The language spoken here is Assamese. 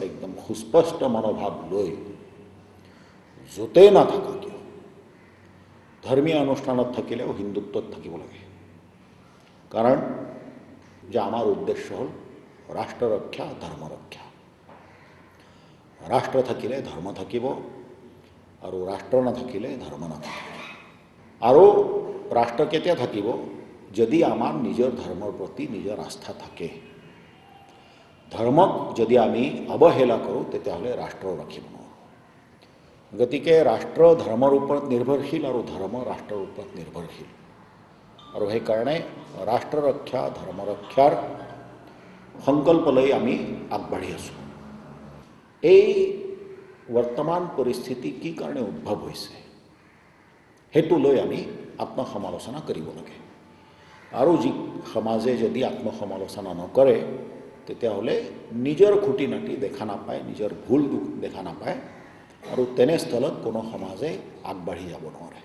একদম সুস্পষ্ট মনোভাৱ লৈ য'তেই নাথাকক কিয় ধৰ্মীয় অনুষ্ঠানত থাকিলেও হিন্দুত্বত থাকিব লাগে। কাৰণ যে আমাৰ উদ্দেশ্য হ'ল ৰাষ্ট্ৰ ৰক্ষা, ধৰ্ম ৰক্ষা। ৰাষ্ট্ৰ থাকিলে ধৰ্ম থাকিব আৰু ৰাষ্ট্ৰ নাথাকিলে ধৰ্ম নাথাকিব। আৰু ৰাষ্ট্ৰ কেতিয়া থাকিব? যদি আমাৰ নিজৰ ধৰ্মৰ প্ৰতি নিজৰ আস্থা থাকে। ধৰ্মক যদি আমি অৱহেলা কৰোঁ তেতিয়াহ'লে ৰাষ্ট্ৰ ৰাখিব নোৱাৰোঁ। গতিকে ৰাষ্ট্ৰ ধৰ্মৰ ওপৰত নিৰ্ভৰশীল আৰু ধৰ্ম ৰাষ্ট্ৰৰ ওপৰত নিৰ্ভৰশীল। আৰু সেইকাৰণে ৰাষ্ট্ৰ ৰক্ষা, ধৰ্ম ৰক্ষাৰ সংকল্প লৈ আমি আগবাঢ়ি আছোঁ। এই বৰ্তমান পৰিস্থিতি কি কাৰণে উদ্ভৱ হৈছে সেইটো লৈ আমি আত্মসমালোচনা কৰিব লাগে। আৰু যি সমাজে যদি আত্মসমালোচনা নকৰে তেতিয়াহ'লে নিজৰ খুঁটি নাটি দেখা নাপায়, নিজৰ ভুল দেখা নাপায় আৰু তেনেস্থলত কোনো সমাজে আগবাঢ়ি যাব নোৱাৰে।